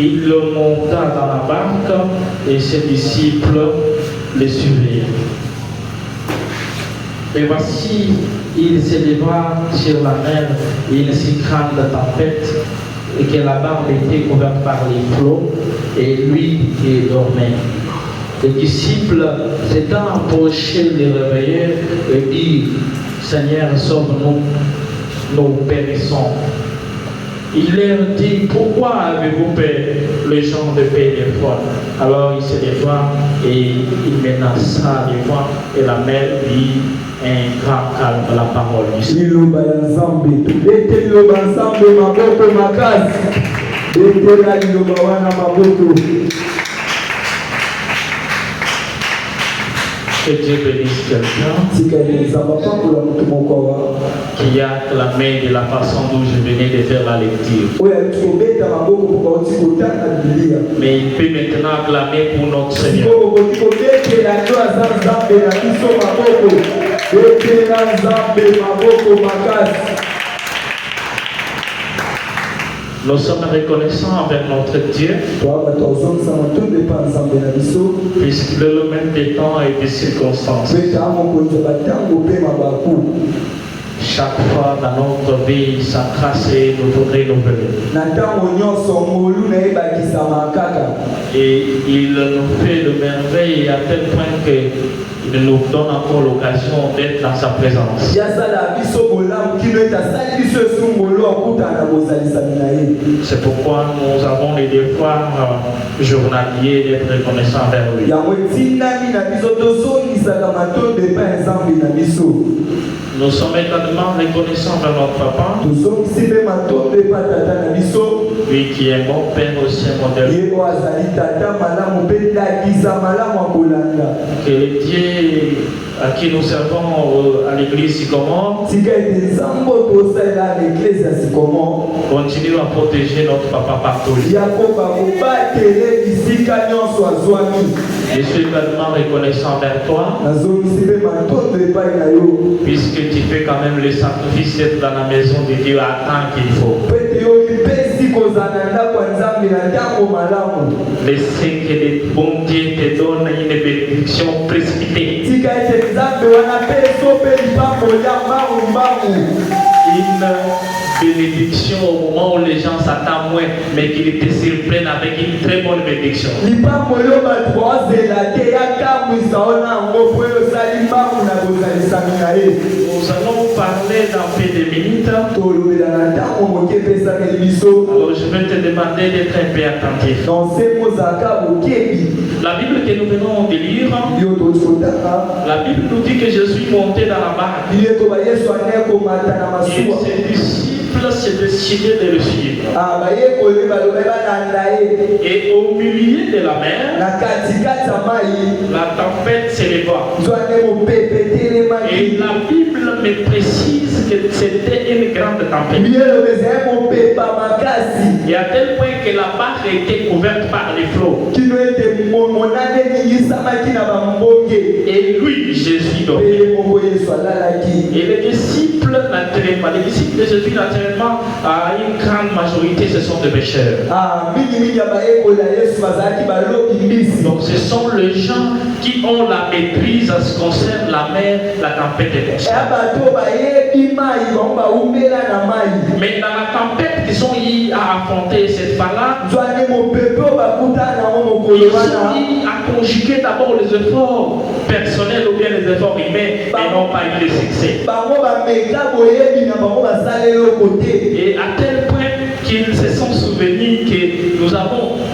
Il monta dans la barque et ses disciples le suivirent. Et voici, il s'éleva sur la mer une si grande tempête et que la barque était couverte par les flots et lui il dormait. Les disciples s'étant approchés les réveillèrent et dirent: Seigneur, sauve-nous, nous périssons. Il leur dit: pourquoi avez-vous peur, les gens de paix des fois? Alors il se leva et il menaça les vents et la mer dit un grand calme la parole du Que Dieu bénisse quelqu'un qui a clamé de la façon dont je venais de faire la lecture. Mais il peut maintenant clamer pour notre Seigneur. Nous sommes reconnaissants envers notre Dieu, puisque le même des temps et des circonstances. Chaque fois dans notre vie, sa grâce nous renouvelée. Et il nous fait de merveilles à tel point qu'il nous donne encore l'occasion d'être dans sa présence. C'est pourquoi nous avons les devoirs journaliers d'être reconnaissants envers lui. Nous sommes également reconnaissants envers notre papa, lui qui est mon père aussi modèle. Que le Dieu à qui nous servons à l'église continue à protéger notre papa partout. Je suis également reconnaissant vers toi, puisque tu fais quand même le sacrifice d'être dans la maison de Dieu à temps qu'il faut. Laissez que le bon Dieu te donne une bénédiction précipitée. Une bénédiction au moment où les gens s'attendent moins, mais qu'il te surprenne avec une très bonne bénédiction. Nous allons parler dans peu de minutes. Alors je vais te demander d'être un peu attentif. La Bible que nous venons de lire, la Bible nous dit que Jésus montait dans la barque. Et ses disciples s'est décidé de le suivre. Et au milieu de la mer, la tempête s'éleva. Et la Bible me précise que c'était une grande tempête. Et à tel point que la barque était couverte par les flots. Et lui, Jésus dormait. Et les disciples disciples naturellement, les disciples de Jésus naturellement, à une grande majorité, ce sont des pécheurs. Donc ce sont les gens qui ont la maîtrise en ce qui concerne la mer, la tempête et tout ça. Mais dans la tempête qu'ils ont eu à affronter cette fois-là, ils ont eu à conjuguer d'abord les efforts personnels ou bien les efforts humains et n'ont pas eu de succès. Et à tel point qu'ils se sont souvenus que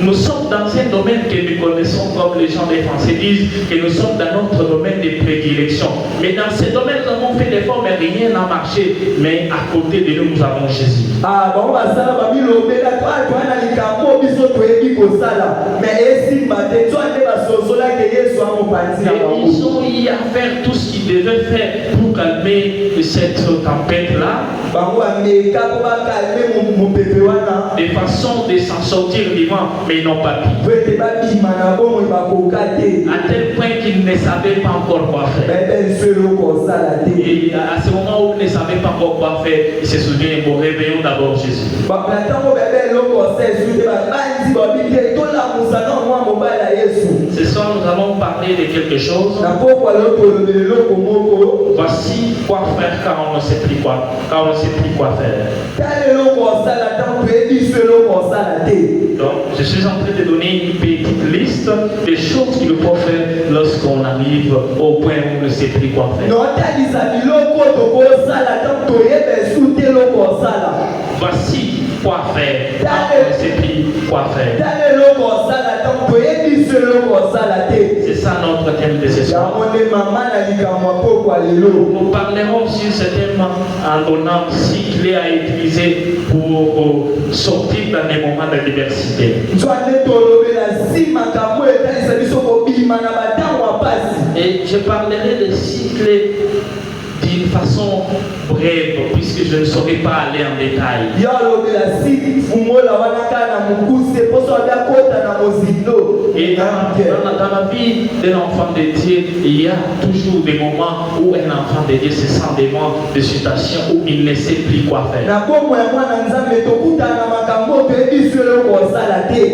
nous sommes dans un domaine que nous connaissons, comme les gens des Français disent, que nous sommes dans notre domaine de prédilection. Mais dans ce domaine, nous avons fait des efforts, mais rien n'a marché. Mais à côté de nous, nous avons Jésus. Et ils ont eu à faire tout ce qu'ils devaient faire pour calmer cette tempête-là, de façon de s'en sortir vivant, mais ils n'ont pas pu. À tel point qu'ils ne savaient pas encore quoi faire. Et à ce moment où ils ne savaient pas encore quoi faire, ils se souviennent, bon, réveillons d'abord Jésus. Ce soir, nous allons parler de quelque chose. Voici quoi faire car on ne sait plus quoi, faire. Donc, je suis en train de donner une petite liste des choses qu'il faut faire lorsqu'on arrive au point où on ne sait plus quoi faire. Voici quoi faire quand on ne sait plus quoi faire. C'est ça notre thème de ce soir. Nous parlerons sur ce thème en donnant 6 clés à utiliser pour sortir dans des moments de diversité. Et je parlerai de 6 clés d'une façon brève, puisque je ne saurais pas aller en détail. Et dans la vie d'un enfant de Dieu, il y a toujours des moments où un enfant de Dieu se sent devant des situations où il ne sait plus quoi faire.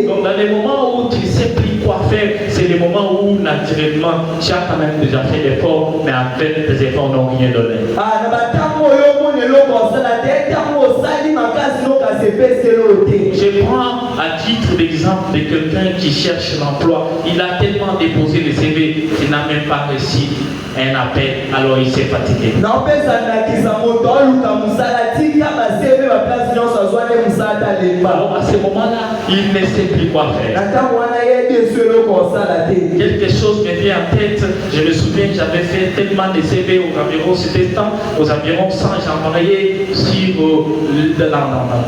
Donc dans les moments où tu ne sais plus quoi faire, c'est les moments où naturellement tu as quand même déjà fait l'effort, mais en fait tes efforts n'ont rien donné. Je prends à titre d'exemple de quelqu'un qui cherche l'emploi. Il a tellement déposé le CV qu'il n'a même pas reçu un appel, alors il s'est fatigué. Alors à ce moment-là, il ne sait plus quoi faire. Quelque chose me vient en tête. Je me souviens que j'avais fait tellement de CV aux environs, c'était temps, aux environs 100, j'envoyais sur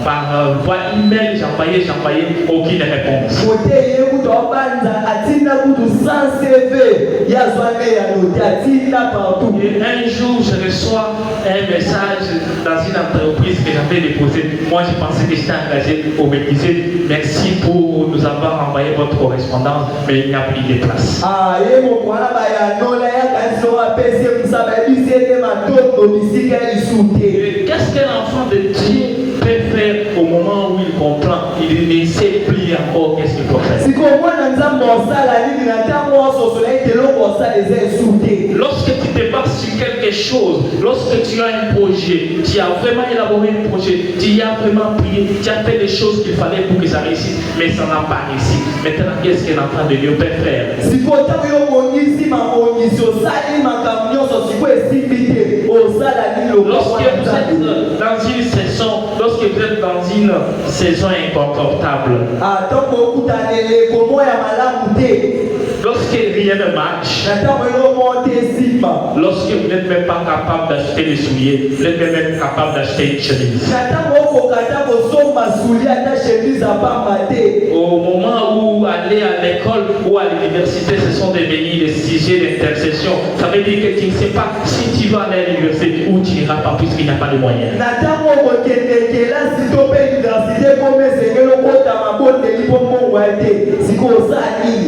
par voie email, j'envoyais aucune réponse. Et un jour, je reçois un message dans une entreprise que j'avais déposée. Moi, je pensais que j'étais engagé. On me disait merci pour nous avoir envoyé votre correspondance, mais il n'y a plus de place. Qu'est-ce qu'un enfant de Dieu peut faire au moment où il comprend? Il ne sait plus encore qu'est-ce qu'il faut faire. Lorsque tu te bases sur quelque chose, lorsque tu as un projet, tu as vraiment élaboré un projet, tu as vraiment prié, tu as fait les choses qu'il fallait pour que ça réussisse, mais ça n'a pas réussi. Maintenant, qu'est-ce qu'un enfant de Dieu peut faire? Lorsque vous êtes dans une saison inconfortable, lorsque rien ne marche, lorsque vous n'êtes même pas capable d'acheter des souliers, vous n'êtes même capable d'acheter une chemise. Au moment où aller à l'école ou à l'université, ce sont devenus des sujets d'intercession. Ça veut dire que tu ne sais pas si tu vas aller à l'université ou tu n'iras pas puisqu'il n'y a pas de moyens.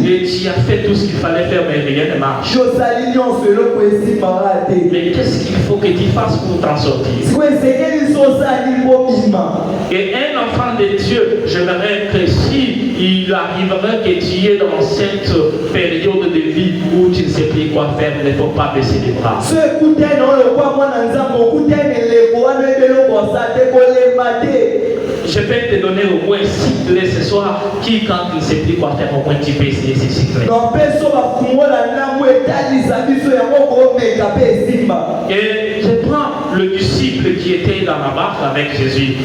Et tu as fait tout ce qu'il fallait faire, mais rien ne marche. Mais qu'est-ce qu'il faut que tu fasses pour t'en sortir? Et un enfant de Dieu, j'aimerais que si il arriverait que tu es dans cette période de vie où tu ne sais plus quoi faire, il ne faut pas baisser les bras. Je vais te donner au moins 6 clés ce soir qui, quand tu ne sais plus quoi faire, au moins tu peux essayer ces 6 clés. Et je prends le disciple qui était dans la barque avec Jésus.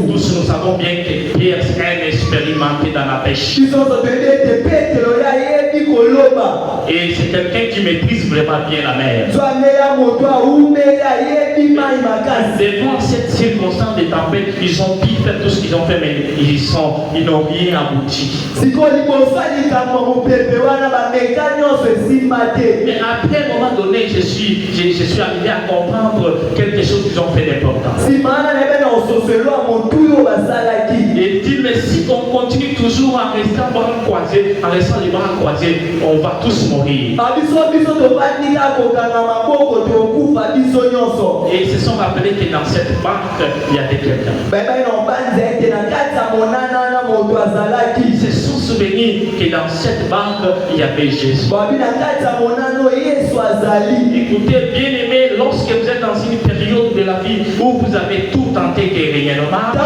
Tous nous savons bien que Pierre est un expérimenté dans la pêche. Et c'est quelqu'un qui maîtrise vraiment bien la mer. Devant cette circonstance de tempête, ils ont pu faire tout ce qu'ils ont fait, mais ils n'ont rien abouti. Mais après un moment donné, je suis arrivé à comprendre quelque chose qu'ils ont fait d'important. Et dit, mais si on continue toujours à rester en bras croisés, en restant les bras croisés, on va tous mourir. Et ils se sont rappelés que dans cette barque, il y avait quelqu'un. Ils se sont souvenus que dans cette barque, il y avait Jésus. Écoutez, bien aimé, lorsque vous êtes dans une période de la vie où vous avez tout tenté que rien ne marche,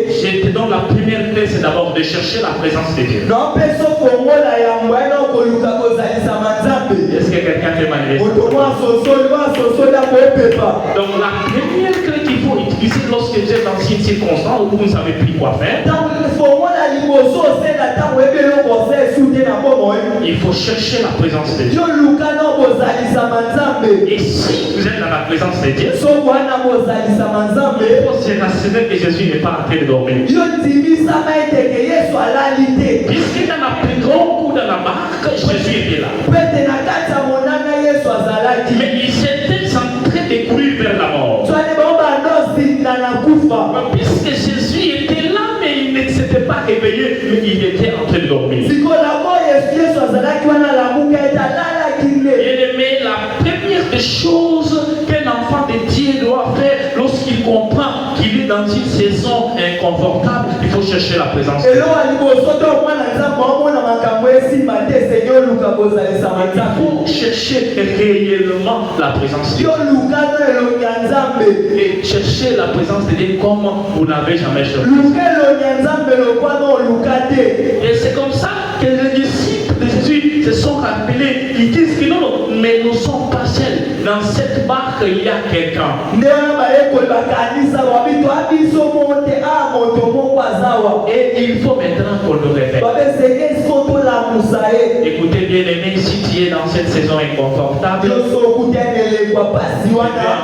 je te donne la première clé, c'est d'abord de chercher la présence de Dieu. Est-ce que quelqu'un peut manifester? Donc la première clé qu'il faut utiliser lorsque vous êtes dans une circonstance où vous ne savez plus quoi faire, il faut chercher la présence de Dieu. Et si vous êtes dans la présence de Dieu, il faut se rassurer que Jésus n'est pas en train de dormir. Puisque dans la plus grande coup dans la barque, Jésus était là. Mais il s'était en train de courir vers la mort. Puisque Jésus était là, mais il ne s'était pas réveillé, mais il était en train de dormir. Bien-aimé, la première des choses qu'un enfant de Dieu doit faire lorsqu'il comprend qu'il est dans une saison inconfortable, il faut chercher la présence de Dieu. Il faut chercher réellement la présence de Dieu. Et chercher la présence de Dieu comme vous n'avez jamais cherché. Et c'est comme ça que les disciples de Jésus se sont rappelés. Ils disent que non, mais nous sommes pas seuls. Dans cette barque, il y a quelqu'un. Et il faut maintenant qu'on le réveille. Écoutez bien aimé, si tu es dans cette saison inconfortable, je vais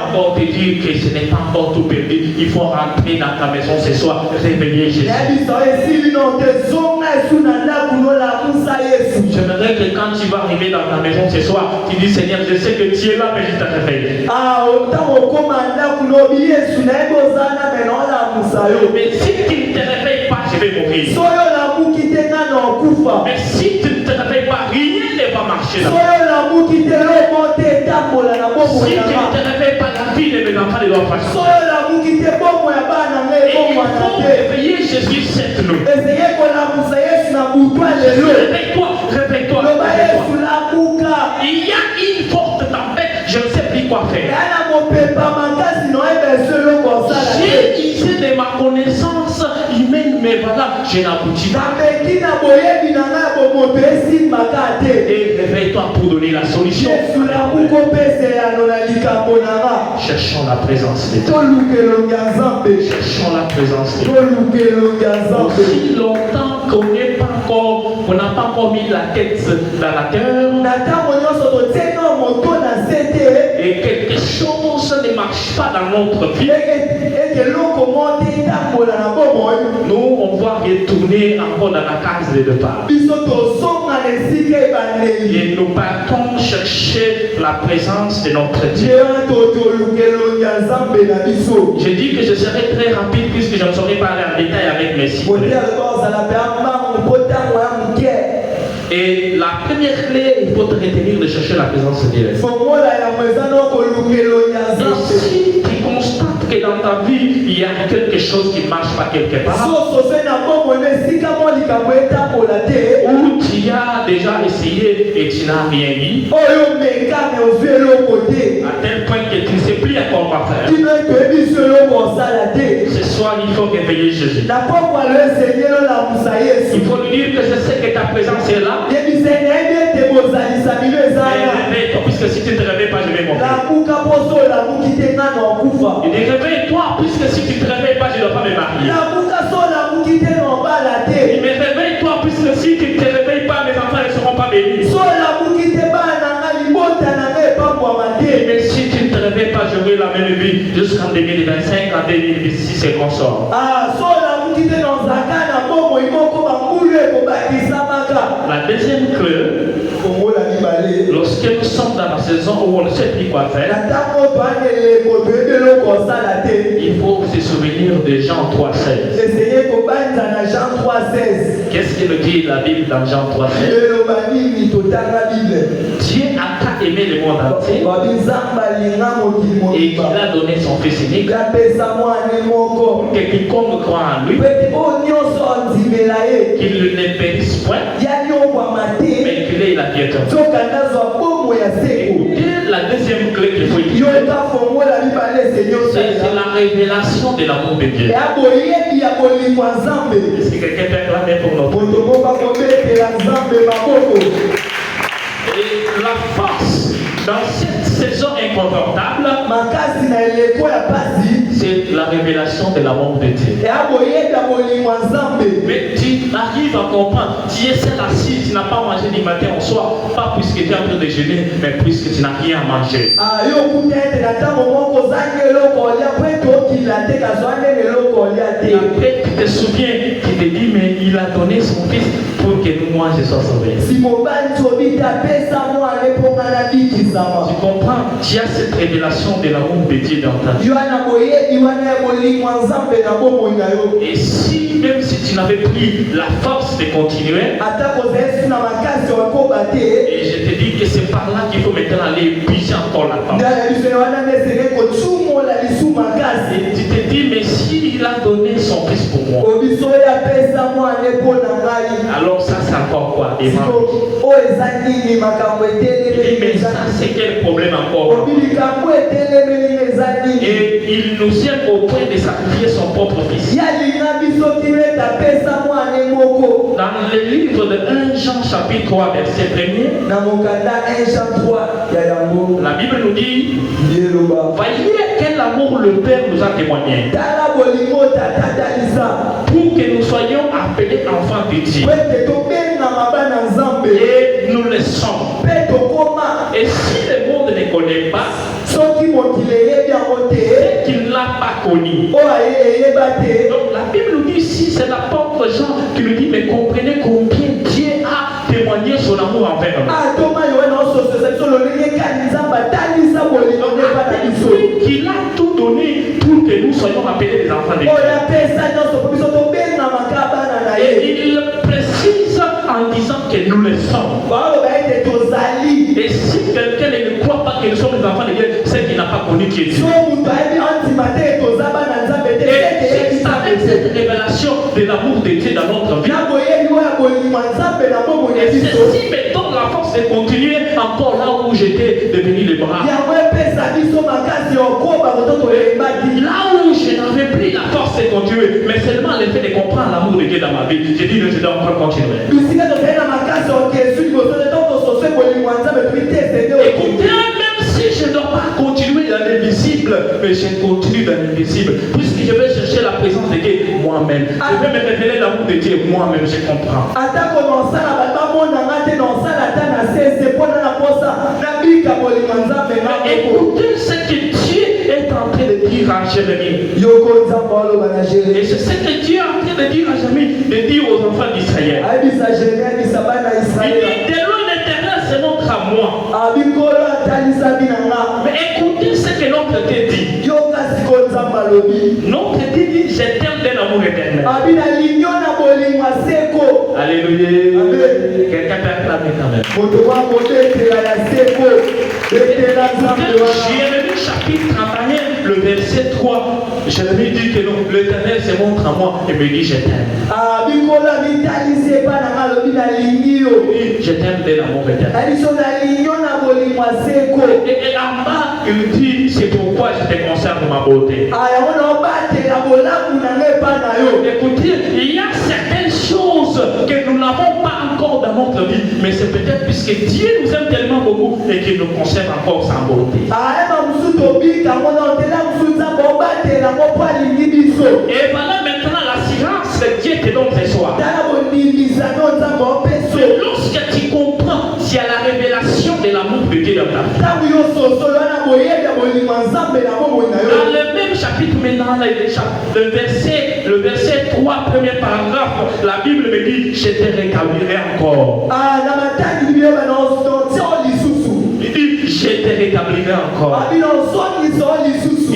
encore te dire que ce n'est pas encore tout perdu. Il faut rentrer dans ta maison ce soir, réveiller Jésus. J'aimerais que quand tu vas arriver dans ta maison ce soir, tu dis Seigneur, je sais que tu es là, mais je te réveille. Mais si tu ne te réveilles pas, je vais mourir. Mais si tu ne te réveilles pas, rien ne va marcher là. Si tu ne te réveilles pas, la vie de mes enfants ne doit pas changer. Et il faut réveiller Jésus cette nuit. Réveille-toi, réveille-toi. Il y a une forte tempête, je ne sais plus quoi faire. J'ai usé de ma connaissance humaine, mais voilà, je n'aboutis pas. Et réveille-toi pour donner la solution. Cherchons la présence de Dieu. Cherchons la présence de Dieu. Aussi longtemps qu'on n'a pas encore mis la tête dans la terre et quelque chose ne marche pas dans notre vie, nous on va retourner encore dans la case de départ. Et nous partons chercher la présence de notre Dieu. Je dis que je serai très rapide puisque je ne saurais pas aller en détail avec mes cibles. Et la première clé, il faut te retenir de chercher la présence de Dieu. Et si tu constates que dans ta vie, il y a quelque chose qui ne marche pas quelque part, ou tu as déjà essayé et tu n'as rien dit, à tel point que tu ne sais plus à quoi faire, ce soir il faut réveiller Jésus. Il faut lui dire que je sais que ta présence est là. Réveille-toi, puisque si tu ne te réveilles pas, je vais mourir. Il dit réveille-toi, puisque si tu ne te réveilles pas, je ne dois pas me marier. Il me réveille-toi, puisque si tu ne te réveilles pas, mes enfants ne seront pas bénis. Mais si tu ne te réveilles pas, j'aurai la même vie jusqu'en 2025, en 2026 et qu'on sort. La deuxième clé, lorsque nous sommes dans la saison où on ne sait plus quoi faire, il faut se souvenir de Jean 3,16. Qu'est-ce que nous dit la Bible dans Jean 3,16? Dieu a tant aimé le monde entier et qu'il a donné son Fils unique pour que quiconque croit en lui, qu'il ne périsse point, mais qu'il ait la vie éternelle. La deuxième clé qu'il faut utiliser, c'est la révélation de l'amour de Dieu. Est-ce que quelqu'un peut acclamer pour notre Dieu? Et la force dans cette saison inconfortable, c'est la révélation de l'amour de Dieu. Mais tu arrives à comprendre, tu es seul assis, tu n'as pas mangé du matin au soir, pas puisque tu es en train de déjeuner, mais puisque tu n'as rien à manger. Et après, tu te souviens, tu te dis, mais il a donné son Fils pour que nous, moi, je sois sauvé. Tu comprends? Tu as cette révélation de l'amour de Dieu dans ta vie. Et si, même si tu n'avais plus la force de continuer, et je te dis que c'est par là qu'il faut maintenant aller épuiser encore la force. Et tu te dis, mais s'il a donné son Fils pour moi, alors ça c'est encore quoi? Et mais ça c'est quel problème encore? Et il nous aime au point de sacrifier son propre Fils. Dans le livre de 1 Jean chapitre 3 verset 1er, la Bible nous dit, voyez quel amour le Père nous a témoigné, pour que nous soyons appelés enfants de Dieu. Et nous le sommes. Et si le monde ne connaît pas, c'est qu'il ne l'a pas connu. Donc la Bible nous dit ici, c'est l'apôtre Jean qui nous dit, mais comprenez combien Dieu a témoigné son amour envers nous. Qu'il a tout donné pour que nous soyons appelés les enfants de Dieu. Et il précise en disant que nous le sommes. Et si quelqu'un ne croit pas que nous sommes les enfants de Dieu, c'est qu'il n'a pas connu qui est Dieu. Et c'est avec cette révélation de l'amour de Dieu dans notre vie. Et ceci me donne la force de continuer encore là où j'étais devenu les bras. Là où je n'avais plus la force de continuer, mais seulement le fait de comprendre l'amour de Dieu dans ma vie, j'ai dit que je dois encore continuer. Écoutez, même si je ne dois pas continuer dans l'invisible, mais je continue dans l'invisible, puisque je vais chercher la présence de Dieu moi-même. Je vais me révéler l'amour de Dieu moi-même, je comprends. Écoutez ce que Dieu est en train de dire dire à Jérémie. Et c'est ce que Dieu est en train de dire à Jérémie, de dire aux enfants d'Israël. Il dit, de loin l'Éternel se montre à moi. Mais écoutez ce que notre Dieu dit. Notre Dieu dit, je t'aime d'un amour éternel. Alléluia. Quelqu'un peut acclamer quand même. Jérémie chapitre 31, le verset 3. Jérémie dit que l'Éternel se montre à moi et me dit je t'aime. Je t'aime de l'amour éternel. Et en bas, il dit c'est pourquoi je te conserve ma beauté. Écoutez, il y a certaines choses que nous n'avons pas encore dans notre vie, mais c'est peut-être puisque Dieu nous aime tellement beaucoup et qu'il nous conserve encore sa beauté. Et voilà maintenant l'assurance que Dieu te donne ce soir. Lorsque tu comprends, il y a la révélation de l'amour de Dieu dans ta vie. Dans le même chapitre maintenant, le verset 3, premier paragraphe, la Bible me dit, je te rétablirai encore. Il dit, je te rétablirai encore. Il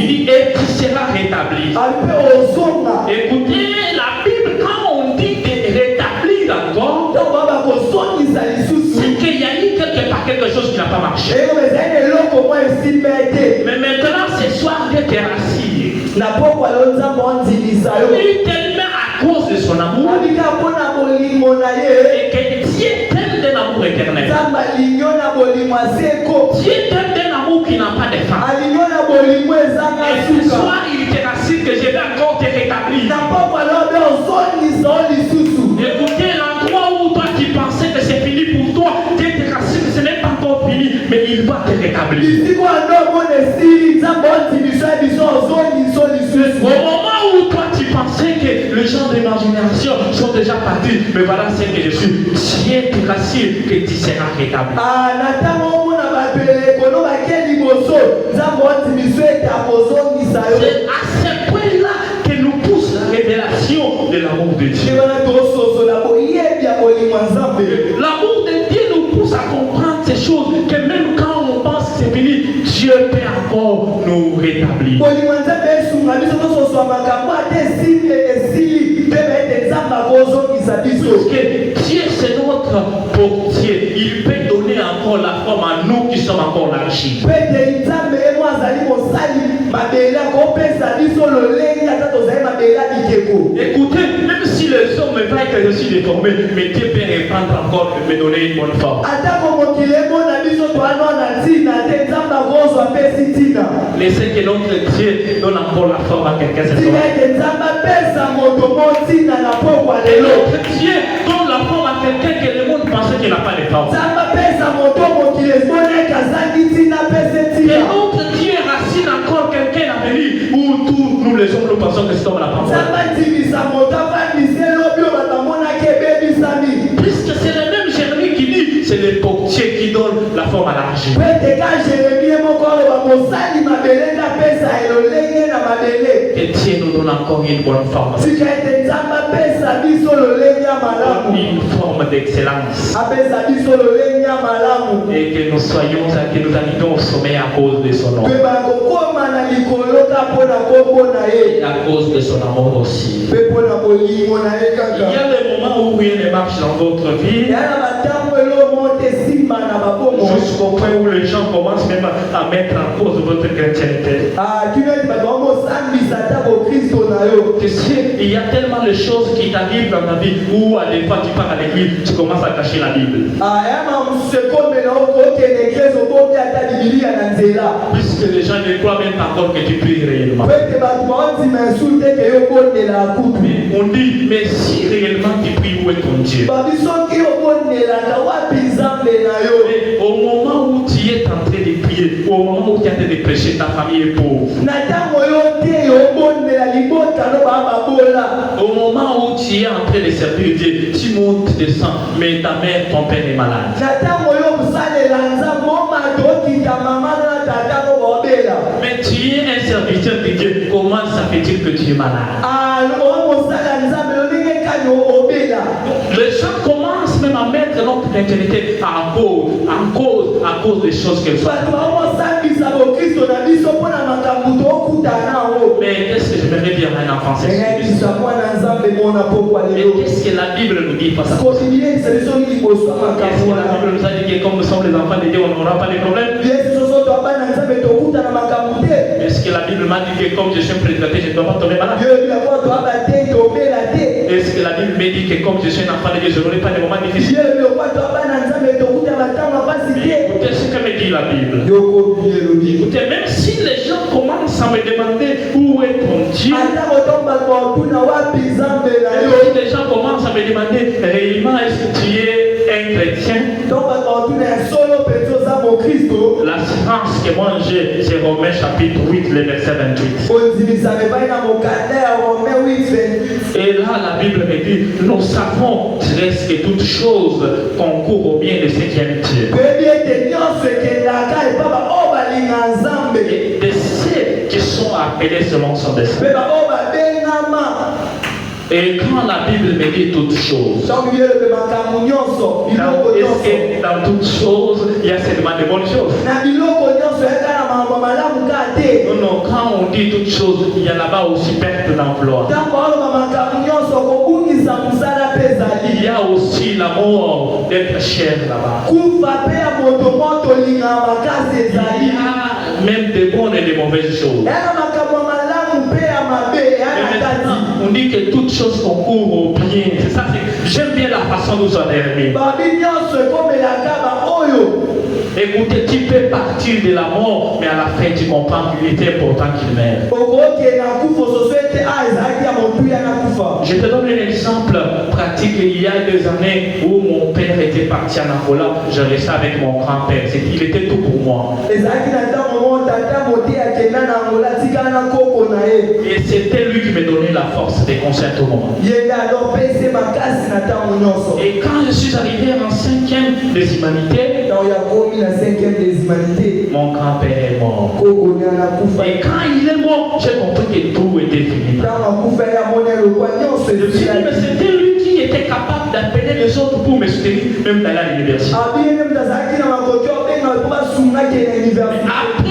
dit, et tu seras rétabli. Écoutez, la Bible, quand on dit de rétablir encore, c'est qu'il y a eu quelque chose qui n'a pas marché. Mais maintenant, ce soir, Dieu te rassure. Il t'aime à cause de son amour. Et que Dieu t'aime d'un amour éternel. Dieu t'aime d'un amour qui n'a pas de fin. Et ce soir, il te rassure que je vais encore te rétablir. Écoutez, l'endroit où toi tu pensais que c'est fini pour toi, Dieu te rassure que ce n'est pas encore fini, mais il va te rétablir. Au moment où toi tu pensais que les gens de ma génération sont déjà partis, mais voilà ce que je suis. Dieu te rassure que tu seras rétabli. C'est à ce point-là que nous pousse la révélation de l'amour de Dieu. L'amour de Dieu nous pousse à comprendre ces choses que même quand on pense que c'est fini, Dieu peut encore nous rétablir. Parce que Dieu c'est notre portier, il peut donner encore la forme à nous qui sommes encore l'argile. Écoutez, même si les hommes me voient que je suis déformé, mais Dieu peut reprendre encore et me donner une bonne forme. Laissez que notre Dieu donne encore la forme à quelqu'un ce soir. Et notre Dieu donne la forme à quelqu'un que le monde pensait qu'il n'a pas de forme. Et notre Dieu racine encore quelqu'un à venir où tous nous les hommes nous pensons que cet homme n'a pas de puisque c'est le même Jérémie qui dit, c'est le portier qui donne la forme à l'argile. Et Dieu nous donne encore une bonne forme. Une forme d'excellence. Et que nous soyons, que nous arrivions au sommet à cause de son nom. Et à cause de son amour aussi. Il y a des moments où rien ne marche dans votre vie. Jusqu'au point où les gens commencent même à mettre en cause votre chrétienté. Il y a tellement de choses qui t'arrivent dans ta vie où à des fois tu pars à l'église, tu commences à cacher la Bible. Puisque les gens ne croient même pas encore que tu pries réellement. On dit, mais si réellement tu pries, où est ton Dieu? Et au moment où tu es en train de prier, au moment où tu es en train de prêcher, ta famille est pauvre. Au moment où tu es en train de servir Dieu, tu montes, descends, mais ta mère, ton père est malade. Mais tu es un serviteur de Dieu dire que tu es malade. Les gens commencent même à mettre notre éternité en cause des choses qu'elles sont. Mais qu'est-ce que j'aimerais dire à un enfant? Mais qu'est-ce que la Bible nous dit face à ça? Est-ce que la Bible nous a dit que comme nous sommes les enfants de Dieu, on n'aura pas de problème? Est-ce que la Bible m'a dit que comme je suis un prédicateur, je ne dois pas tomber malade? Est-ce que la Bible me dit que comme je suis un enfant de Dieu, je n'aurai pas de moments difficiles? Écoutez ce que me dit la Bible. Écoutez, même si les gens commencent à me demander où est ton Dieu, si les gens commencent à me demander réellement est-ce que tu es un chrétien, l'assurance que moi j'ai, c'est Romains chapitre 8, le verset 28. Et là, la Bible me dit, nous savons très que toutes choses concourent au bien de ceux qui aiment Dieu. Et de ceux qui sont appelés selon son dessein. Et quand la Bible me dit toutes choses, est-ce que dans toutes choses, il y a seulement de bonnes choses? Non, quand on dit toutes choses, il y a là-bas aussi perte d'emploi. Il y a aussi la mort d'être cher là-bas. Il y a même des bonnes et des mauvaises choses. On dit que toutes choses concourent au bien. C'est ça, j'aime bien la façon dont ça termine. Écoutez, tu peux partir de la mort, mais à la fin tu comprends qu'il était important qu'il meure. Je te donne un exemple pratique. Il y a des années où mon père était parti en Angola, je restais avec mon grand-père. Il était tout pour moi. Et c'était lui qui me donnait la force de concert au moment. Et quand je suis arrivé en 5e des humanités, mon grand-père est mort. Et quand il est mort, j'ai compris que tout était fini. Je me suis dit, mais c'était lui qui était capable d'appeler les autres pour me soutenir, même d'aller à l'université. Après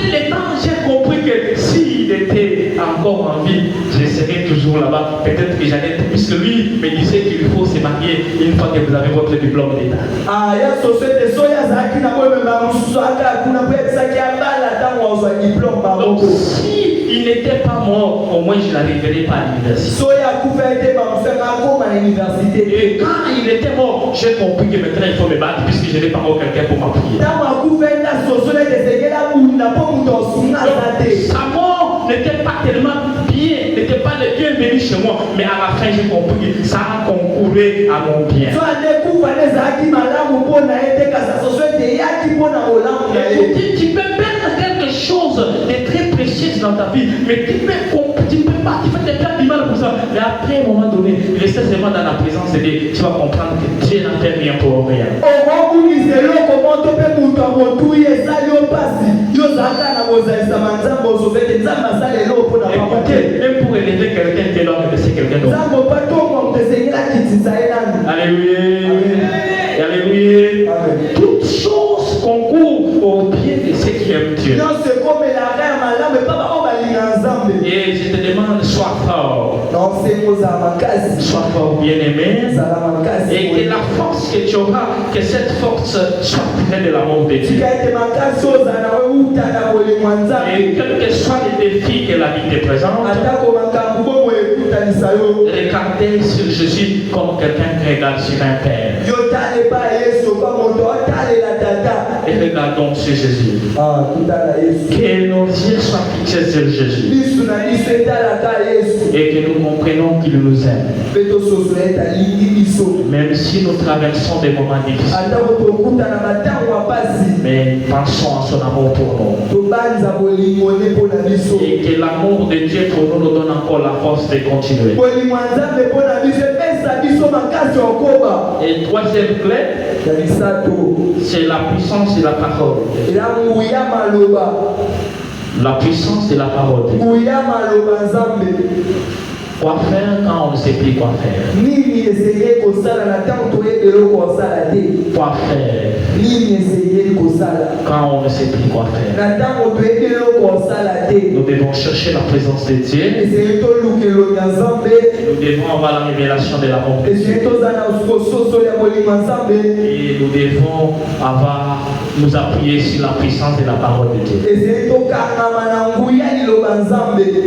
le temps, j'ai compris que s'il était encore en vie, je serais toujours là-bas. Peut-être que j'allais, puisque lui me disait qu'il faut se marier une fois que vous avez votre diplôme d'État. Donc, si il n'était pas mort, au moins je n'arriverais pas à l'université. Et quand il était mort, j'ai compris que maintenant il faut me battre puisque je n'ai pas encore quelqu'un pour m'appuyer. Sa mort n'était pas tellement bien, n'était pas le bienvenu chez moi, mais à la fin j'ai compris que ça a concouru à mon bien. Tu peux perdre quelque chose de très précieux dans ta vie, mais tu ne peux pas, tu fais des pertes du mal pour ça. Mais après, à un moment donné, rester seulement dans la présence de Dieu, tu vas comprendre que Dieu n'a fait rien pour rien. Écoutez, même pour élever quelqu'un, tu dois remercier quelqu'un d'autre. Alléluia. Alléluia. Toutes choses concourent au bien de ceux qui aiment Dieu. Et je te demande, sois fort. Sois fort, bien-aimé. Et que la force que tu auras, que cette force soit près de l'amour de Dieu. Et quel que soit les défis que la vie te présente, regardez sur Jésus comme quelqu'un qui regarde sur un père. Et regardons sur Jésus. Que nos yeux soient fixés sur Jésus. Et que nous comprenions qu'il nous aime. Même si nous traversons des moments difficiles. Mais pensons à son amour pour nous. Et que l'amour de Dieu pour nous nous donne encore la force de continuer. Et troisième clé, c'est la puissance de la parole. La puissance de la parole de Dieu. Quoi faire quand on ne sait plus quoi faire? Quoi faire quand on ne sait plus quoi faire? Nous devons chercher la présence de Dieu. Nous devons avoir la révélation de l'amour de Dieu. Et nous devons nous appuyer sur la puissance de la parole de Dieu.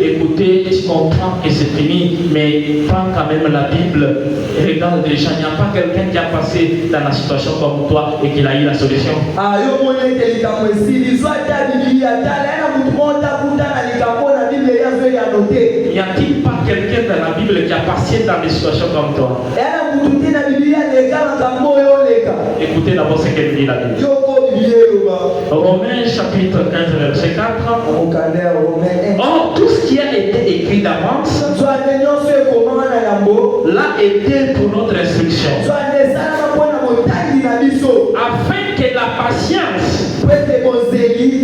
Écoutez, tu comprends que c'est fini, mais prends quand même la Bible et regarde déjà, il n'y a pas quelqu'un qui a passé dans la situation comme toi et qui a eu la solution. N'y a-t-il pas quelqu'un dans la Bible qui a passé dans des situations comme toi? Écoutez d'abord ce qu'elle dit la Bible. Romains chapitre 15 verset 4. Or, tout ce qui a été écrit d'avance l'a été pour notre instruction, afin que la patience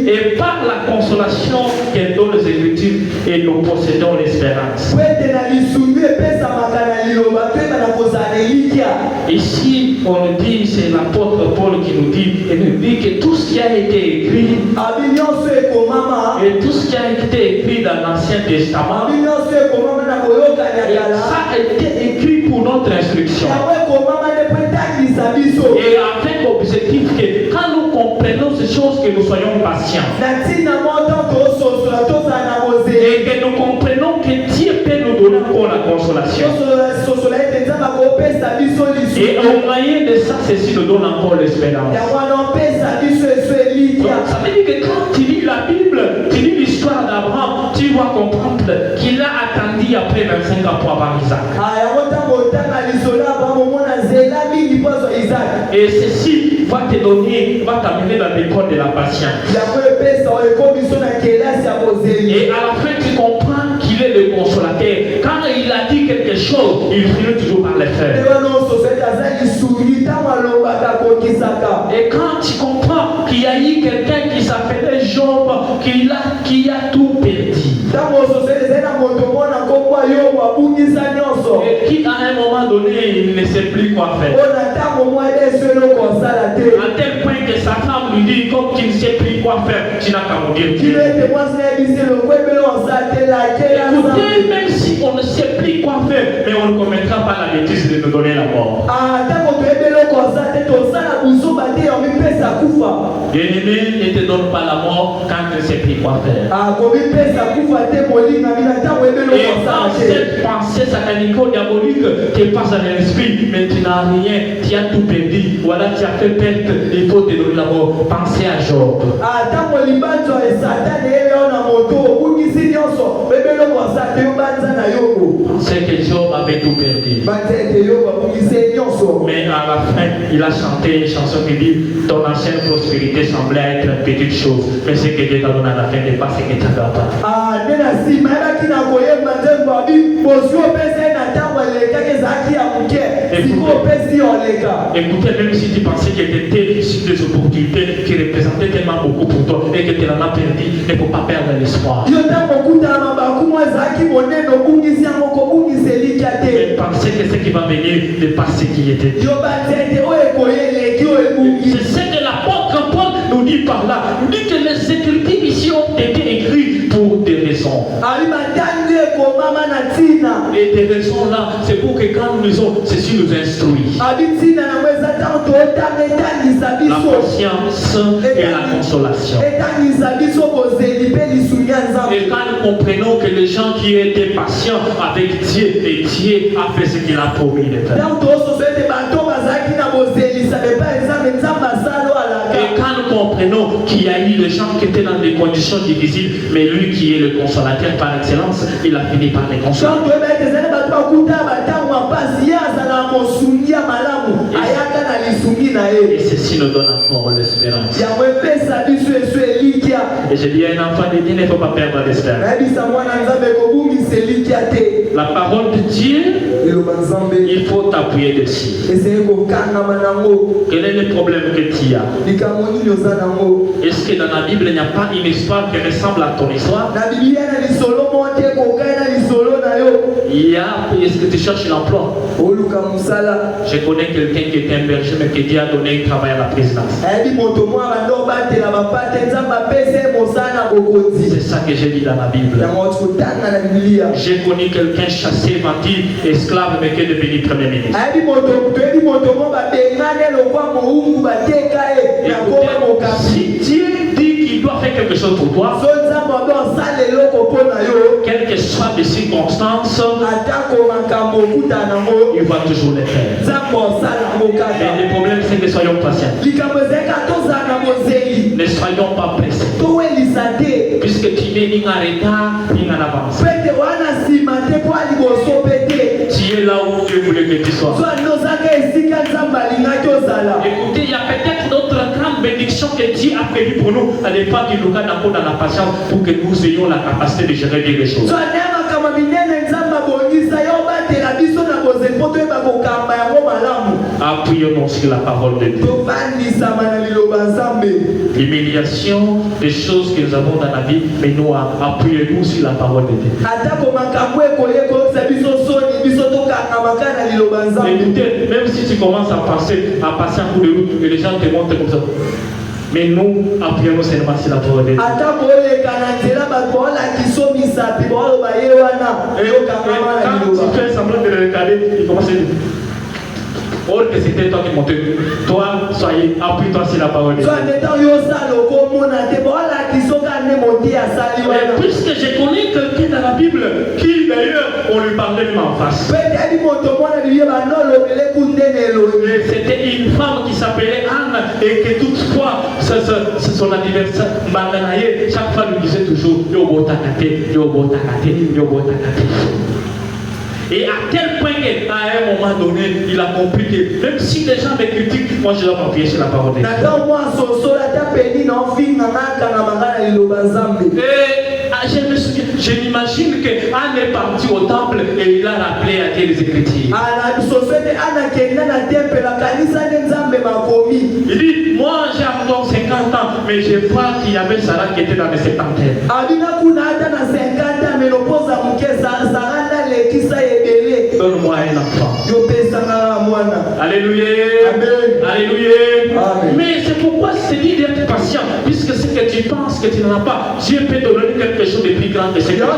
et par la consolation qu'elle donne les Écritures et nous possédons l'espérance. Ici, on nous dit, c'est l'apôtre Paul qui nous dit, et nous dit que tout ce qui a été écrit et tout ce qui a été écrit dans l'Ancien Testament, ça a été écrit pour notre instruction. Et avec l'objectif que quand nous comprenons ces choses, que nous soyons patients. Et que nous comprenons que Dieu peut nous donner encore la consolation. Et au moyen de ça, ceci nous donne encore l'espérance. Ça veut dire que quand tu lis la Bible, tu lis l'histoire d'Abraham, tu vas comprendre qu'il a attendu après 25 ans pour avoir Isaac. Et ceci va te donner, va t'amener dans l'école de la patience. Et à la fin, tu comprends qu'il est le consolateur. Quand il a dit quelque chose, il finit toujours par le faire. Et quand tu comprends qu'il y a eu quelqu'un qui s'appelait Job, qui a tout perdu. Et qui à un moment donné, il ne sait plus quoi faire. À tel point que sa femme lui dit, comme tu ne sais plus quoi faire, tu n'as qu'à mourir. Écoutez, même si on ne sait plus quoi faire, mais on ne commettra pas la bêtise de nous donner la mort. Bien-aimé, ne te donne pas la mort quand tu ne sais plus quoi faire. Et quand cette pensée satanico-diabolique te passe dans l'esprit, mais tu n'as rien, tu as tout perdu, voilà, tu as fait perte, il faut te donner la mort. Pensez à Job. C'est que Job avait tout perdu. Mais à la fin, il a chanté une chanson qui dit: ton ancienne prospérité semblait être une petite chose, mais ce que Dieu t'a donné à la fin n'est pas ce que tu n'as pas. Écoutez, même si tu pensais que tu étais issu des opportunités qui représentaient tellement beaucoup pour toi et que tu en as perdu, il ne faut pas perdre l'espoir. Mais pensez que ce qui va venir n'est pas ce qui était dit. C'est ce que l'apôtre Paul nous dit par là. Il dit que les Écritures ici ont été écrites pour des raisons. Et des raisons là, c'est pour que quand nous lisons, ceci nous instruit. La patience et la consolation. Et quand nous comprenons que les gens qui étaient patients avec Dieu, et Dieu a fait ce qu'il a promis de faire. Et quand nous comprenons qu'il y a eu des gens qui étaient dans des conditions difficiles, mais lui qui est le consolateur par excellence, il a fini par les consoler. Et ceci nous donne encore l'espérance. Et je dis à un enfant de Dieu, il ne faut pas perdre l'espérance. La parole de Dieu il faut t'appuyer dessus. Quel est le problème que tu as? Est-ce que dans la Bible il n'y a pas une histoire qui ressemble à ton histoire? Est-ce que tu cherches l'emploi? Je connais quelqu'un qui était un berger mais qui a donné un travail à la présidence. C'est ça que j'ai dit dans la Bible. J'ai connu quelqu'un chassé, vendu, esclave mais qui est devenu Premier ministre. Si Dieu dit qu'il doit faire quelque chose pour toi, quelles que soient les circonstances, il va toujours les faire. Mais le problème c'est que soyons patients. Ne soyons pas pressés. Puisque tu n'es ni en retard ni en avance. Tu es là où Dieu voulait que tu sois. Écoutez, il y a peut-être d'autres grandes bénédictions que Dieu a prévues pour nous. À l'époque, il nous garde encore dans la patience pour que nous ayons la capacité de gérer bien les choses. Appuyons-nous sur la parole de Dieu. L'humiliation des choses que nous avons dans la vie, mais nous appuyons-nous sur la parole de Dieu. Écoutez, même si tu commences à passer un coup de route et les gens te montrent comme ça. Mais nous appuyons seulement sur la parole de Dieu. Quand tu fais semblant de le regarder, il commence à dire. Or que c'était toi qui montais. Toi, appuie-toi sur la parole de Dieu. Puisque j'ai connu quelqu'un dans la Bible qui d'ailleurs on lui parlait même en face. C'était une femme qui s'appelait Anne et que toutefois c'est son anniversaire, chaque fois lui disait toujours Yo botakate, yo botakate, yo botakate. Et à tel point qu'à un moment donné, il a compris que même si les gens me critiquent, moi je dois m'appuyer sur la parole de Dieu. Je me souviens, je m'imagine qu'Anne est parti au temple et il a rappelé à Dieu les Écritures. Il dit, moi j'ai encore 50 ans, mais je vois qu'il y avait Sarah qui était dans les 70. Donne-moi un enfant. Alléluia. Amen. Alléluia. Amen. Mais c'est pourquoi c'est dit d'être patient. Puisque ce que tu penses que tu n'en as pas, Dieu peut te donner quelque chose de plus grand que ce que tu n'as pas.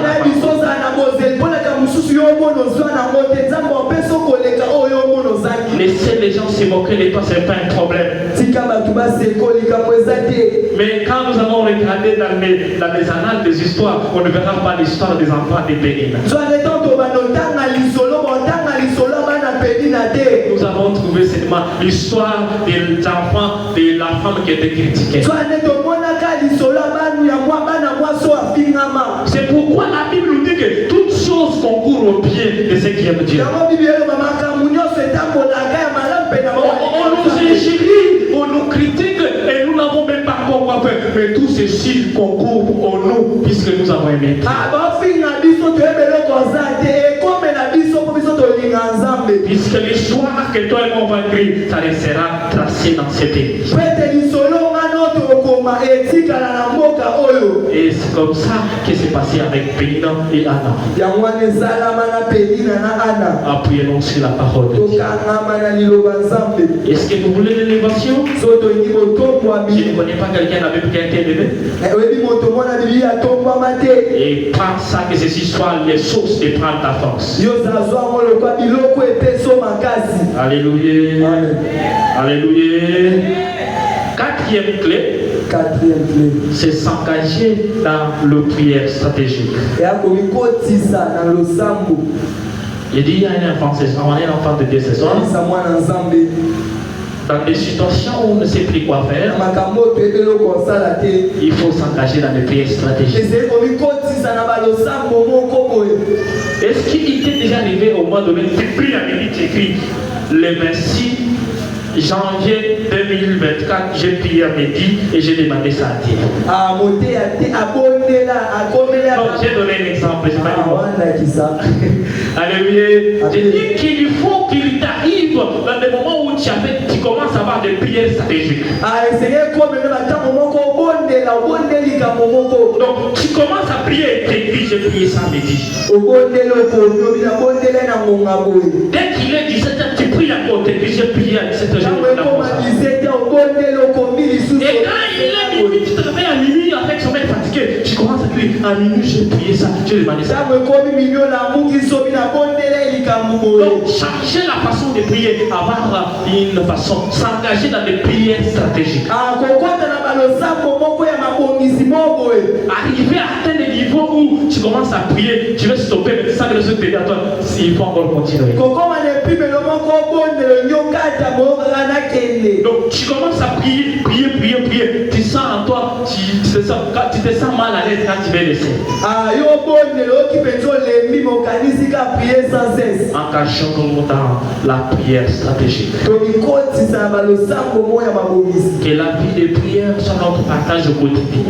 Laissez les gens se moquer de toi, ce n'est pas un problème. Mais quand nous allons regarder dans les annales des histoires, on ne verra pas l'histoire des enfants de Pénina. Nous avons trouvé seulement l'histoire des enfants de la femme qui était critiquée. C'est pourquoi la Bible nous dit que toutes choses concourent au bien de ceux qui aiment Dieu. On nous injurie, on nous critique et nous n'avons même pas quoi faire. Mais tout ceci concourt au nous puisque nous avons aimé. Puisque l'histoire que toi et moi on va écrire, ça restera tracé dans cette église. Et c'est comme ça que c'est passé avec Pénina et Anna. Appuyez-nous sur la parole de Dieu. Est-ce que vous voulez l'élévation? Je ne connais pas quelqu'un dans la Bible qui a été élevé. Et pense ça que ceci soit les sources de prendre ta force. Alléluia. Alléluia. Quatrième clé, c'est s'engager dans le prière stratégique. Il dit il y a un enfant de Dieu ce soir. Dans des situations où on ne sait plus quoi faire, il faut s'engager dans les prières stratégiques. Est-ce qu'il t'est déjà arrivé au moment donné, tu pries la minute, tu écris les 26 janvier 2024, j'ai prié à midi et j'ai demandé ça à Dieu. Donc j'ai donné un exemple. Alléluia. J'ai dit qu'il faut qu'il t'arrive dans des moments où tu commences à avoir des prières stratégiques. Donc tu commences à prier. J'ai prié ça à midi. Dès qu'il est 17h, tu pries à côté. Puis j'ai prié à 17h. Et quand il est minuit, tu te réveilles à minuit avec son mec fatigué. Tu commences à prier. À minuit, j'ai prié ça. J'ai demandé ça. Donc changer la façon de prier, avoir une façon, s'engager dans des prières stratégiques. Arriver à atteindre des niveaux où tu commences à prier, tu veux stopper, mais tu sens que le Seigneur te dit à toi, il faut encore continuer. Donc tu commences à prier. Tu sens en toi, tu te sens mal à l'aise quand tu vas laisser. Engageons-nous dans la prière stratégique. Que la vie de prière soit notre partage au quotidien.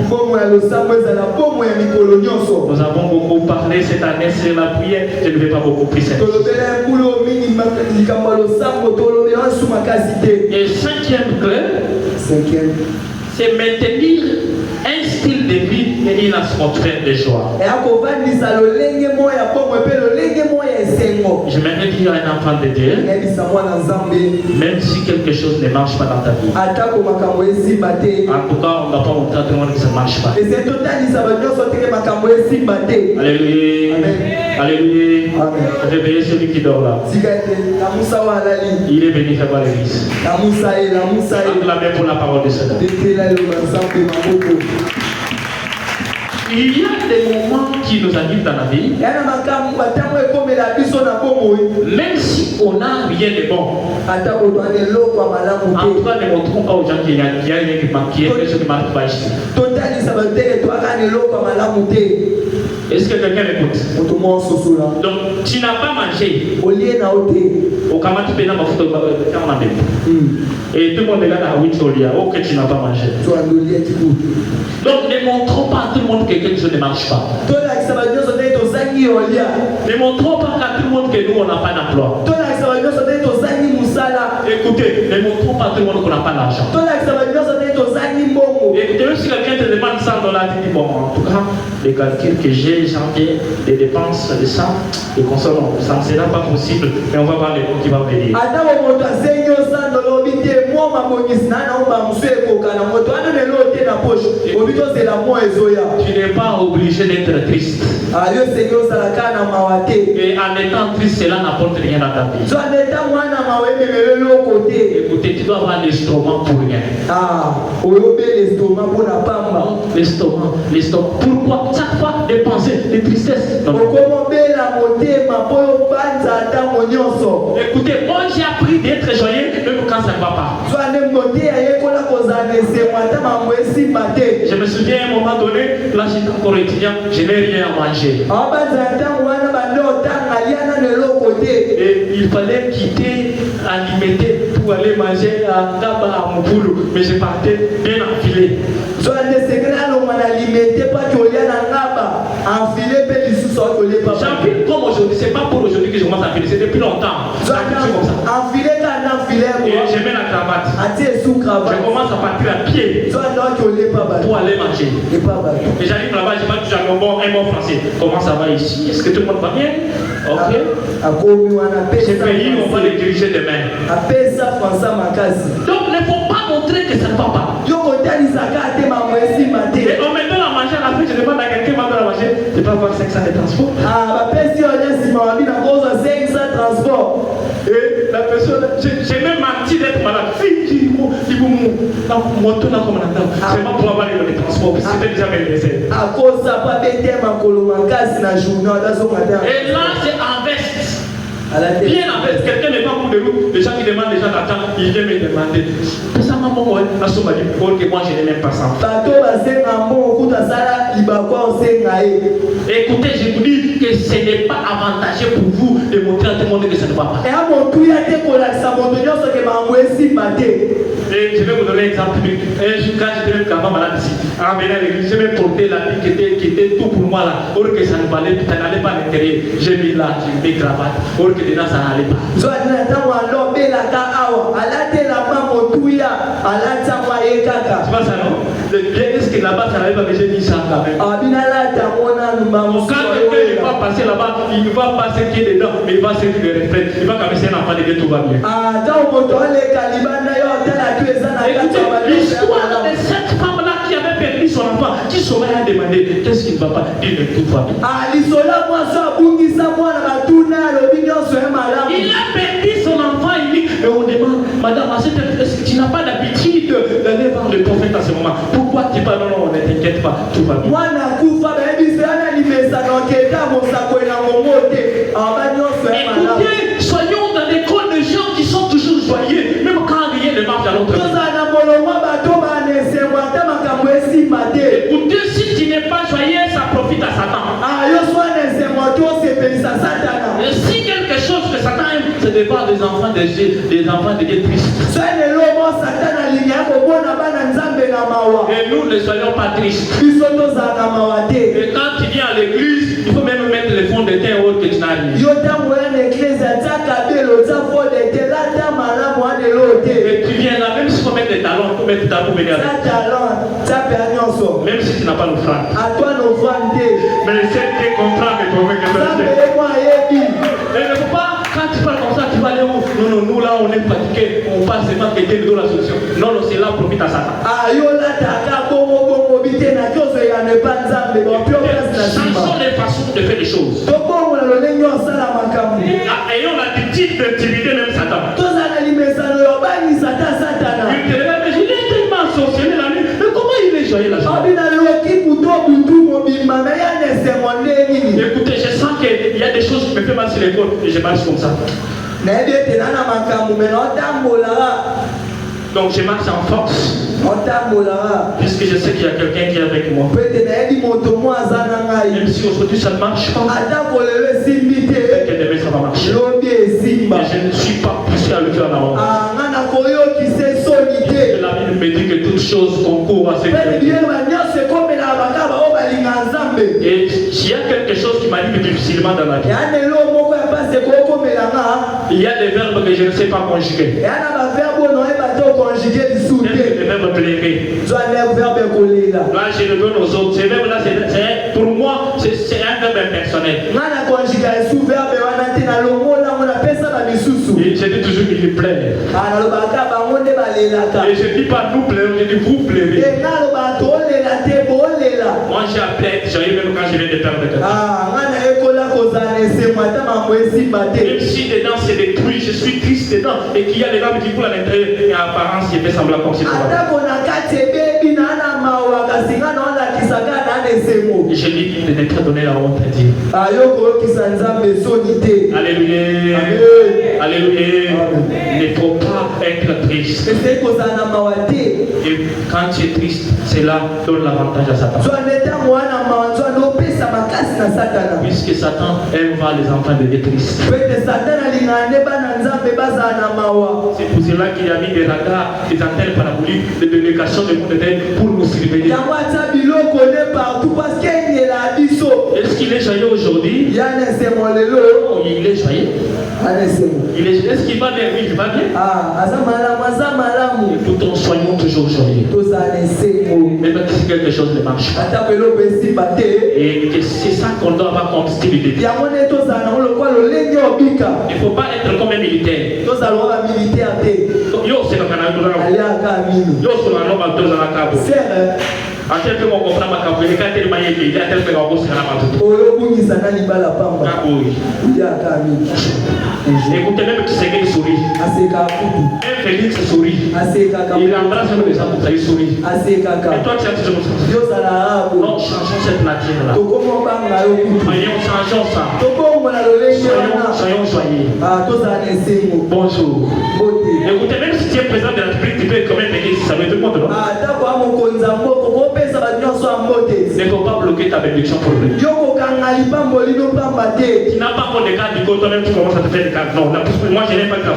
Nous avons beaucoup parlé cette année sur la prière, je ne vais pas beaucoup plus. Et cinquième clé, c'est maintenir un style de vie et une atmosphère de joie. J'aimerais dire à un enfant de Dieu, même si quelque chose ne marche pas dans ta vie, en tout cas, on ne va pas montrer à tout le monde que ça ne marche pas. Alléluia. Alléluia. Réveillez celui qui dort là. Il est venu faire l'église. Acclamez pour la parole de Seigneur. Il y a des moments qui nous arrivent dans la vie, même si on n'a rien de bon. En tout cas, ne montrons pas aux gens qu'il y a rien qui manque, qu'il y a quelque chose qui ne marche pas ici. Est-ce que quelqu'un m'écoute? Donc, tu n'as pas mangé. Au Kama, tu peux n'avoir photo et tout le monde est là dans 8 solia. Ok, tu n'as pas mangé. Donc, ne montrons pas à tout le monde que quelque chose ne marche pas. Ne montrons pas à tout le monde que nous, on n'a pas d'emploi. Écoutez, ne montrons pas à tout le monde qu'on n'a pas d'argent. Écoutez, même si quelqu'un te demande $100, tu dis bon, en tout cas, les calculs que j'ai, janvier, les dépenses de ça, les consommes, ça ne sera pas possible, mais on va voir les mots qui vont venir. Tu n'es pas obligé d'être triste. Et en étant triste, cela n'apporte rien à ta vie. Écoutez, tu dois avoir l'estomac pour rien. L'estomac. Pourquoi chaque fois dépenser des tristesses? Écoutez, moi j'ai appris d'être joyeux même quand ça ne va pas. Je me souviens à un moment donné, là j'étais encore étudiant, je n'ai rien à manger. Et il fallait quitter Alimete pour aller manger à Ngaba à Mouboulou, mais je partais bien enfilé. J'enfile comme aujourd'hui, c'est pas pour aujourd'hui que je commence à enfiler, c'est depuis longtemps. Et je mets la cravate. Je commence à partir à pied pour aller manger. Et j'arrive là-bas, je parle toujours un mot français. Comment ça va ici? Est-ce que tout le monde va bien? Ok. Ces pays, on va les diriger demain. Donc, il ne faut pas montrer que ça ne va pas. Et on me donne à manger à la fin, je demande à quelqu'un qui m'a donné à manger, je peux avoir 500 de transport. Et la personne, j'ai même menti d'être malade. C'est pas pour avoir les transports, c'était déjà mes décès. Et là, c'est en veste. Bien en veste, quelqu'un n'est pas au bout de nous. Les gens qui demandent des gens d'attendre, ils viennent me demander. Ça m'a dit que moi je n'ai même pas ça. Écoutez, je vous dis que ce n'est pas avantageux pour vous de montrer à tout le monde que ça ne va pas. je vais vous donner un exemple. Un jour, quand j'étais même quand malade ici, en venant à l'église, j'ai même porté la vie qui était tout pour moi là. Or que ça ne valait pas, ça n'allait pas à l'intérieur. J'ai mis là, j'ai mis cravate. Or que dedans, ça n'allait pas. C'est pas ça, non? Est-ce que là-bas, ça n'allait pas, mais j'ai mis ça quand même. Quand quelqu'un ne va passer là-bas, il ne va pas ce qui est dedans, mais il va se faire le reflet. Il va quand même c'est un enfant de Dieu, tout va bien. Écoutez, l'histoire de cette femme-là qui avait perdu son enfant, qui saurait à demander qu'est-ce qui ne va pas, dire que tout va bien. Il a perdu son enfant, il dit, et on demande, madame, est-ce que tu n'as pas d'habitude d'aller voir le prophète à ce moment? Pourquoi tu parles? Non, ne t'inquiète pas, tout va bien. Écoutez, soyons dans des cours de gens qui sont toujours joyeux, même quand rien ne marche à l'autre. Écoutez, si tu n'es pas joyeux, ça profite à Satan. Et si quelque chose que Satan aime, c'est de voir des enfants de Dieu tristes. Et nous ne soyons pas tristes. Et quand tu viens à l'église, il faut même mettre les fonds de teint autres que tu n'as rien. Et tu viens là, même si tu faut mettre des talons, il faut mettre des talons pour venir avec. Même si tu n'as pas l'offrande. Mais c'est tes contrats que tu vas faire. Et ne faut pas, quand tu parles comme ça, tu vas aller où? Non, nous là on est pratiqués, on passe seulement quelqu'un de la solution. Non, c'est là profite à Satan. Changeons les façons de faire les choses. Ayons l'attitude d'intimider même Satan. Il est tellement sorcelé la nuit. Mais comment il est joyeux la journée? Écoutez, je sens qu'il y a des choses qui me font mal sur l'épaule et je marche comme ça. Donc je marche en force. Puisque je sais qu'il y a quelqu'un qui est avec moi. Même si aujourd'hui ça ne marche pas, peut-être que demain ça va marcher. Mais je ne suis pas poussé à le faire en avant. La Bible me dit que toutes choses concourent à ce que. Et s'il y a quelque chose qui m'anime difficilement dans la vie, il y a des verbes que je ne sais pas conjuguer. Des verbes plairer. Là, je le donne aux autres. Ces verbes-là, pour moi, c'est un verbe impersonnel. Et je dis toujours qu'il plaît. Et je ne dis pas nous plairons, je dis vous plairez. Moi j'ai appelé à être joyeux même quand je viens de perdre quelqu'un. Même si dedans c'est détruit, je suis triste dedans et qu'il y a des larmes qui coulent à l'intérieur et en apparence il fait semblant comme si tout va bien. Et je dis qu'il ne t'a pas donné la honte à dire. Alléluia. Alléluia. Il ne faut pas être triste. Et quand tu es triste, c'est là donne l'avantage à Satan. Puisque Satan aime voir les enfants de Dieu tristes. C'est pour cela qu'il a mis des radars, des antennes paraboliques, des délégations de monde pour nous surveiller. Est-ce qu'il est joyeux aujourd'hui? Il est joyeux. Est-ce qu'il va bien? Oui, il va bien. Écoutons, soyons toujours joyeux. Même si quelque chose ne marche pas. Et c'est ça qu'on doit avoir comme style de vie. Il ne faut pas être comme un militaire. Yo, c'est le Canada. Yo, c'est le Canada. En tel que mon comprend ma capoeira, quand il m'a dit, il y a tel que mon boss n'a pas tout. Écoutez, même qui s'est sourit. Même Félix sourit. Il embrasse les gens pour qu'il sourit. Et toi, tu as toujours ça. Non, changeons cette matière-là. Changeons ça. Soyons joyeux. Bonjour. Écoutez, même si tu es président de la République, tu peux quand même payer si ça veut tout le monde. Ne faut pas bloquer ta bénédiction pour lui. Tu n'as pas encore de cas du coup, toi-même tu commences à te faire des cas. Non, moi je n'ai pas de cas.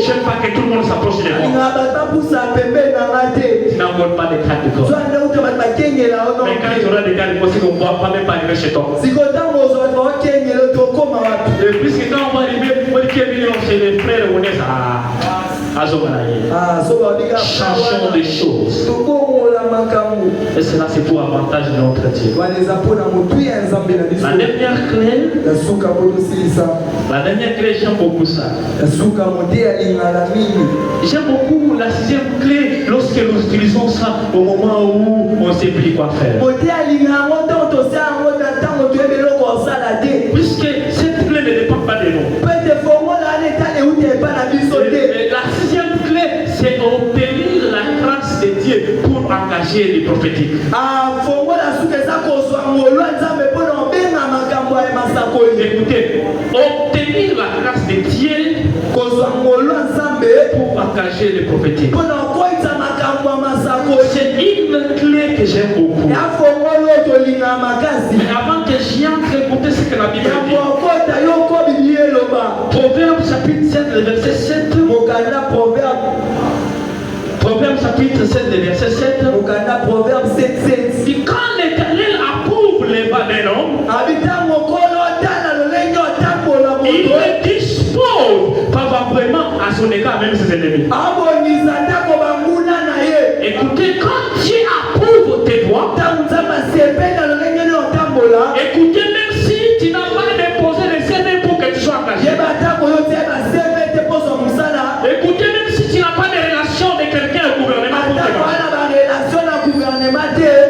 J'aime pas que tout le monde s'approche de moi. Tu n'envoies pas de cartes de corps. Mais quand tu auras des cartes de corps, c'est qu'on ne va pas même pas arriver chez toi. Et puisque quand on va arriver, on va dire chez les frères, on est à Zomanaye. Changeons des choses. Et cela, c'est pour avantage de notre Dieu. La dernière clé, j'aime beaucoup ça. J'aime beaucoup la 6e clé lorsque nous utilisons ça au moment où on ne sait plus quoi faire. Puisque cette clé ne dépend pas de nous. La 6e clé, c'est obtenir la grâce de Dieu pour engager les prophétiques. Écoutez, obtenir la grâce de Dieu pour engager les prophétiques. C'est une clé que j'aime beaucoup. Mais avant que j'y entre, écoutez ce que la Bible dit. Proverbe chapitre 7, verset 7. Proverbe chapitre 7, verset 7. Quand l'Éternel approuve les pas d'un homme, il le dispose favorablement à son égard, même ses ennemis. Écoutez, quand Dieu approuve tes voies, écoutez, même si tu n'as pas déposé les scènes pour que tu sois engagé, écoutez, même si tu n'as pas de relation de quelqu'un au gouvernement pour te voir,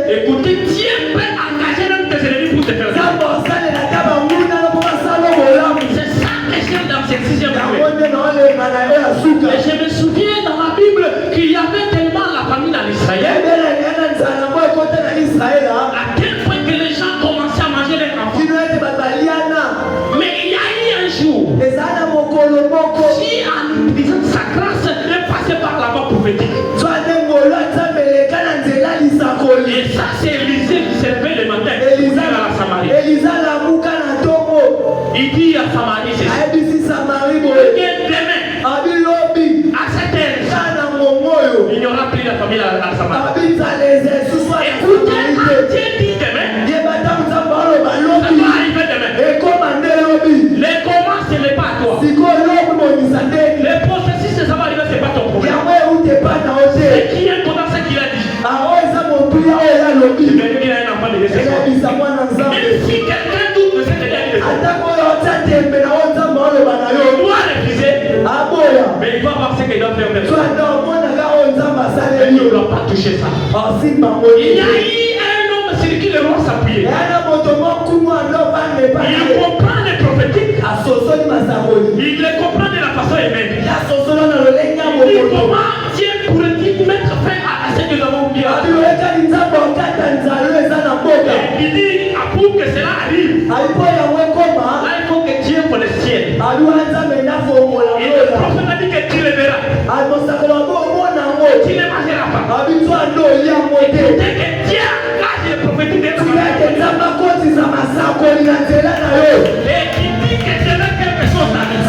écoutez, Dieu peut engager même tes ennemis pour te faire ça. C'est ça que j'aime dans cette 6e clé. Et je me souviens dans la Bible qu'il y avait tellement la famille en Israël, à quel point que les gens commençaient à manger les enfants. Mais il y a eu un jour, Dieu en utilisant sa grâce, est passé par la voie prophétique. Et ça, c'est Élisée qui s'est levé le matin pour aller à la Samarie. Il dit à Samarie, c'est ça. Demain, à cette heure, il n'y aura plus la famille à la Samarie. Écoutez, quand Dieu dit demain, ça doit arriver demain. Les comment, ce n'est pas à toi. Les processus, ça va arriver, ce n'est pas ton problème. Ce qui est important, c'est qu'il a dit. Je vais dire à un enfant de laisser ça. Même si quelqu'un doute de cette idée, il doit refuser. Mais il va voir ce qu'il doit faire maintenant. Il ne doit pas toucher ça. Il y a eu un homme sur qui le roi s'appuyait. Il comprend les prophétiques. Il les comprend de la façon humaine. Il dit comment Dieu pourrait-il mettre fin à ce que nous avons oublié. Il dit pour que cela arrive, là, il faut que Dieu pour le ciel. Et le prophète a dit que tu le verras. Tu ne mangeras pas. Et dès que Dieu engage le prophétique de et qui dit que c'est quelque chose arrive.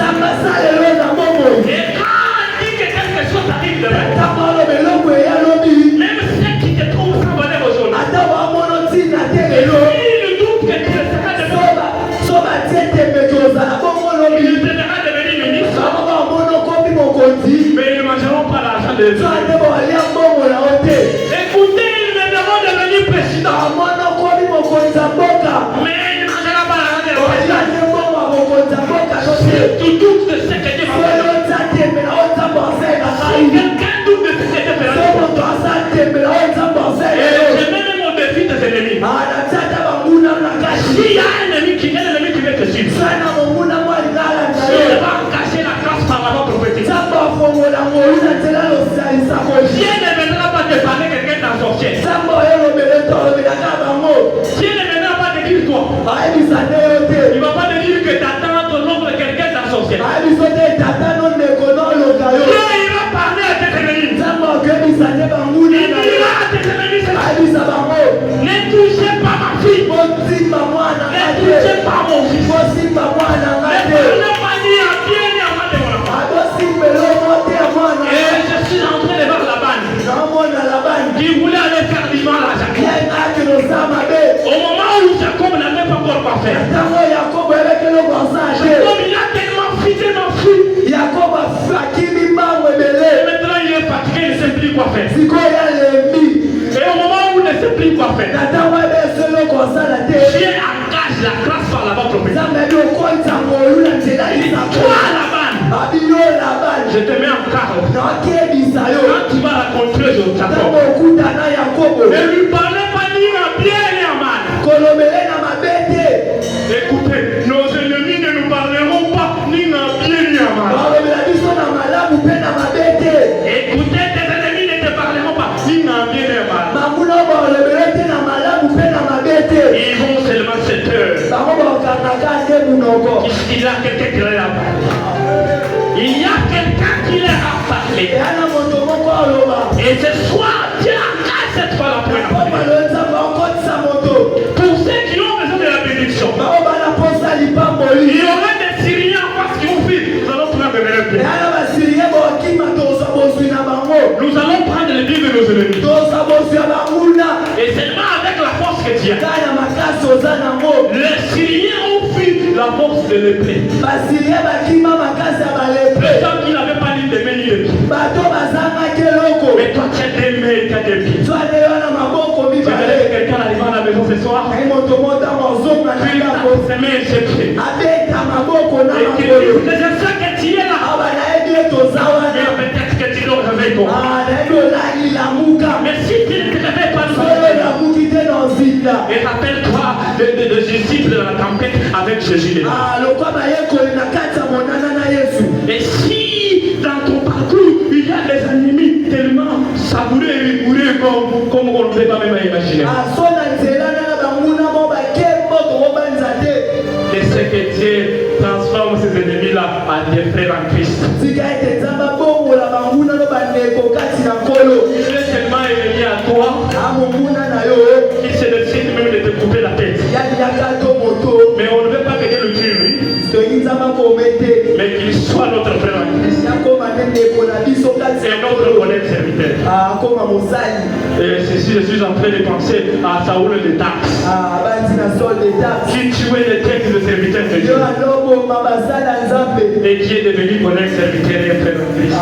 Et quand il dit que quelque chose arrive demain, même ceux qui te trouvent sans valeur aujourd'hui, il ne doute que tu le seras demain. Il devra devenir ministre. Mais ils ne mangeront pas l'argent de Dieu. Écoutez, ils ne devront devenir président. Mais il ne mangera pas l'argent de président. Si tu doutes de ce que Dieu va faire, si quelqu'un doute de ce que Dieu fera, je mets même au défi des ennemis. S'il y a un ennemi qui veut te suivre, il va cacher la grâce par la voie prophétique. Dieu ne viendra pas te parler quelqu'un d'un sorcier. Dieu ne viendra pas te dire toi. Il ne va pas te dire que tu attends ton nom de quelqu'un d'un sorcier. Dieu ira parler à tes ennemis. Il dira à tes ennemis, ne touchez pas ma fille. Ne touchez pas mon fils. Ne parlez pas ni à bien ni à mal de mon enfant. qui voulait aller faire du mal à Jacob. Au moment où Jacob n'avait pas encore pas fait. Jacob il a tellement fui. Et maintenant il est fatigué, il ne sait plus quoi faire. Et au moment où il ne sait plus quoi faire, Dieu engage la grâce par la voie prophétique. Toi Laban, je te mets en garde. Quand tu vas rencontrer Jacob, ne lui parlez pas ni en bien ni en mal. Écoutez, nos ennemis ne nous parleront pas ni en bien ni en mal. Écoutez, tes ennemis ne te parleront pas ni en bien ni en mal. Ils vont seulement se taire. Il y a quelqu'un qui leur a parlé. Il y a quelqu'un qui leur a parlé. Et ce soir, Dieu engage cette fois la première. Pour ceux qui ont besoin de la bénédiction, il y aura des Syriens parce qu'ils ont fait. Nous allons prendre le meilleur pied. Nous allons prendre le Dieu de nos ennemis. Et seulement avec la force que Dieu a. Les Syriens ont fui la force de l'épée. Les gens qui n'avaient pas ni de mains ni de pieds. Mais toi tu as des mains et tu as des pieds. Tu verrais quelqu'un arrivant à la maison ce soir. Puis il tape ses mains et ses pieds. Et qu'il dit, je sais que tu es là. Mais peut-être que tu dois réveiller ton. Mais si tu ne te réveilles pas, et rappelle-toi de disciples de la tempête avec Jésus. Et si dans ton parcours il y a des ennemis tellement savoureux et rigoureux comme on ne peut pas même imaginer. Et c'est que Dieu transforme ces ennemis-là en des frères en Christ. Il est tellement ennemi à toi qu'il se décide même de te couper la tête. Mais on ne veut pas que Dieu le tue lui, mais qu'il soit notre frère en Christ. C'est notre collègue serviteur. Et ceci, je suis en train de penser à Saoul de Tarse, qui tuait les têtes de serviteurs de Dieu et qui est devenu collègue serviteur et frère en Christ.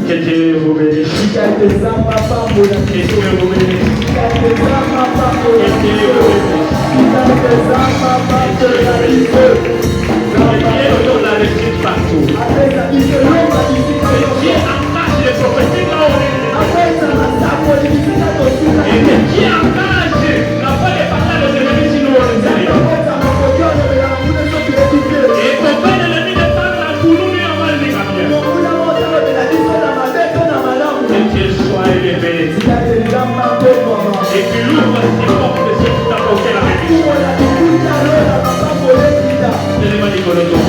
Que Dieu vous bénisse. Que Dieu vous bénisse. Que Dieu vous bénisse. Dieu donne la réussite partout. Dieu engage les prophéties là où on est. Et Dieu engage la foi des batailles aux ennemis si nous on les aime. Et combien d'ennemis de parlent pour nous, nous avons les camions. Que Dieu soit élevé. Et qu'il ouvre ses portes de ceux qui t'apportent la bénédiction. C'est les manipulateurs.